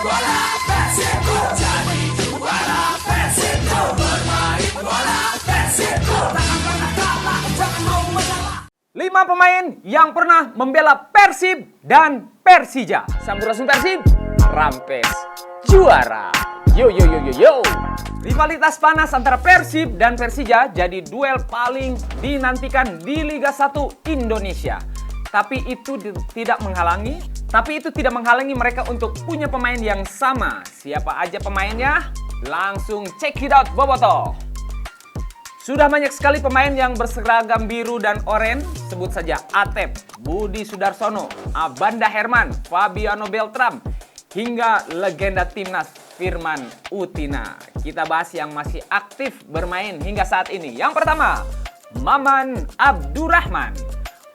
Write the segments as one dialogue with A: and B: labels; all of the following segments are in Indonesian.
A: bola Persibku, jadi juara Persibku, bermain bola Persibku, takkan pernah kalah, jangan mau mengalah.
B: 5 pemain yang pernah membela Persib dan Persija. Sampurasun Persib, Rampes juara. Yo yo yo yo yo. Rivalitas panas antara Persib dan Persija jadi duel paling dinantikan di Liga 1 Indonesia. Tapi itu tidak menghalangi mereka untuk punya pemain yang sama. Siapa aja pemainnya? Langsung check it out, Boboto. Sudah banyak sekali pemain yang berseragam biru dan oranye. Sebut saja Atep, Budi Sudarsono, Abanda Herman, Fabiano Beltram, hingga legenda timnas Firman Utina. Kita bahas yang masih aktif bermain hingga saat ini. Yang pertama, Maman Abdurrahman.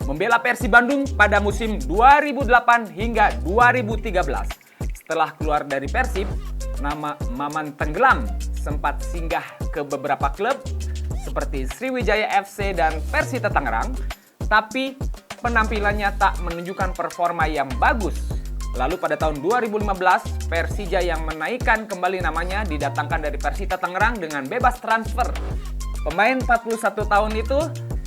B: Membela Persib Bandung pada musim 2008 hingga 2013. Setelah keluar dari Persib, nama Maman tenggelam, sempat singgah ke beberapa klub seperti Sriwijaya FC dan Persita Tangerang, tapi penampilannya tak menunjukkan performa yang bagus. Lalu pada tahun 2015, Persija yang menaikkan kembali namanya didatangkan dari Persita Tangerang dengan bebas transfer. Pemain 41 tahun itu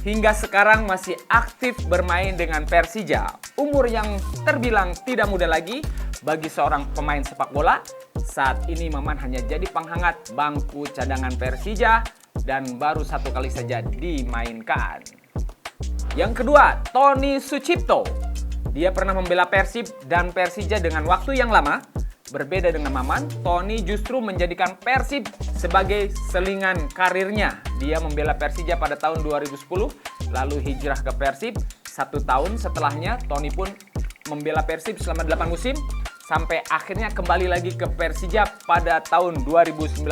B: hingga sekarang masih aktif bermain dengan Persija. Umur yang terbilang tidak muda lagi bagi seorang pemain sepak bola. Saat ini Maman hanya jadi penghangat bangku cadangan Persija dan baru 1 kali saja dimainkan. Yang kedua, Tony Sucipto. Dia pernah membela Persib dan Persija dengan waktu yang lama. Berbeda dengan Maman, Tony justru menjadikan Persib sebagai selingan karirnya. Dia membela Persija pada tahun 2010, lalu hijrah ke Persib. 1 tahun setelahnya, Tony pun membela Persib selama 8 musim, sampai akhirnya kembali lagi ke Persija pada tahun 2019.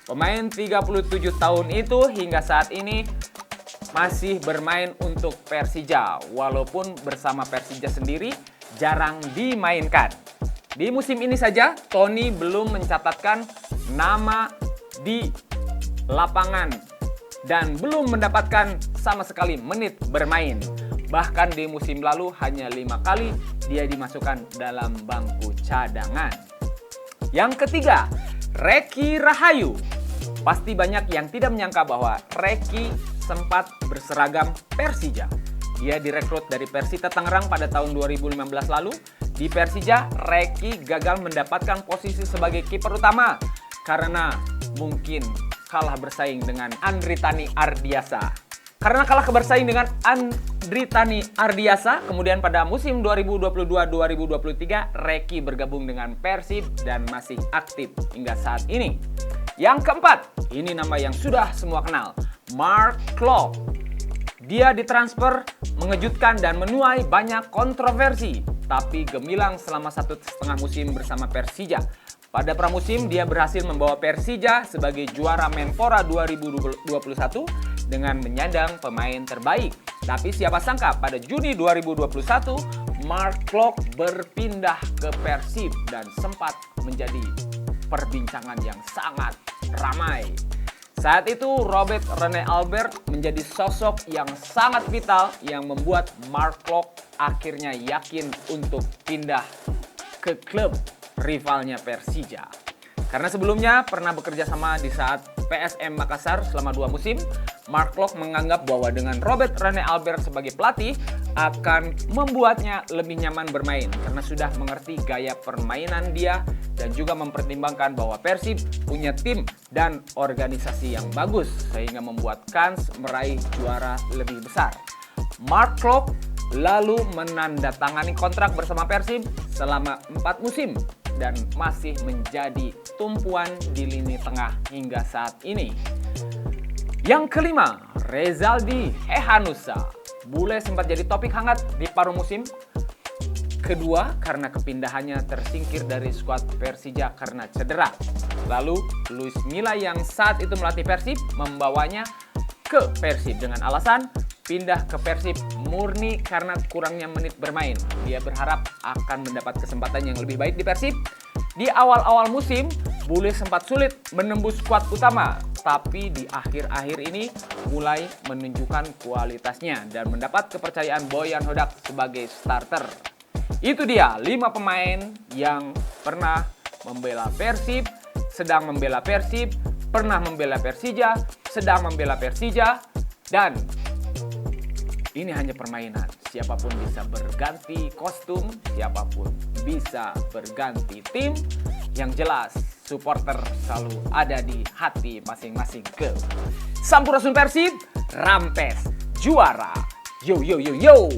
B: Pemain 37 tahun itu hingga saat ini masih bermain untuk Persija, walaupun bersama Persija sendiri jarang dimainkan. Di musim ini saja, Tony belum mencatatkan nama di lapangan dan belum mendapatkan sama sekali menit bermain. Bahkan di musim lalu hanya 5 kali dia dimasukkan dalam bangku cadangan. Yang ketiga, Reki Rahayu. Pasti banyak yang tidak menyangka bahwa Reki sempat berseragam Persija. Dia direkrut dari Persita Tangerang pada tahun 2015 lalu. Di Persija, Reki gagal mendapatkan posisi sebagai kiper utama karena mungkin kalah bersaing dengan Andritani Ardiasa. Kemudian pada musim 2022-2023, Reki bergabung dengan Persib dan masih aktif hingga saat ini. Yang keempat, ini nama yang sudah semua kenal, Mark Klok. Dia ditransfer mengejutkan dan menuai banyak kontroversi, tapi gemilang selama 1,5 musim bersama Persija. Pada pramusim, dia berhasil membawa Persija sebagai juara Menpora 2021 dengan menyandang pemain terbaik. Tapi siapa sangka pada Juni 2021, Mark Klok berpindah ke Persib dan sempat menjadi perbincangan yang sangat ramai. Saat itu Robert Rene Albert menjadi sosok yang sangat vital yang membuat Mark Klok akhirnya yakin untuk pindah ke klub rivalnya Persija. Karena sebelumnya pernah bekerja sama di saat PSM Makassar selama 2 musim, Mark Klok menganggap bahwa dengan Robert Rene Albert sebagai pelatih akan membuatnya lebih nyaman bermain karena sudah mengerti gaya permainan dia dan juga mempertimbangkan bahwa Persib punya tim dan organisasi yang bagus sehingga membuat kans meraih juara lebih besar. Mark Klok lalu menandatangani kontrak bersama Persib selama 4 musim dan masih menjadi tumpuan di lini tengah hingga saat ini. Yang kelima, Rezaldi Hehanussa. Bule sempat jadi topik hangat di paruh musim kedua karena kepindahannya tersingkir dari skuad Persija karena cedera. Lalu Luis Milla yang saat itu melatih Persib membawanya ke Persib dengan alasan pindah ke Persib murni karena kurangnya menit bermain. Dia berharap akan mendapat kesempatan yang lebih baik di Persib. Di awal-awal musim, Bule sempat sulit menembus skuad utama, tapi di akhir-akhir ini mulai menunjukkan kualitasnya dan mendapat kepercayaan Boyan Hodak sebagai starter. Itu dia 5 pemain yang pernah membela Persib, sedang membela Persib, pernah membela Persija, sedang membela Persija, dan ini hanya permainan. Siapapun bisa berganti kostum, siapapun bisa berganti tim. Yang jelas, supporter selalu ada di hati masing-masing klub. Sampurasun Persib, Rampes Juara. Yo yo yo yo.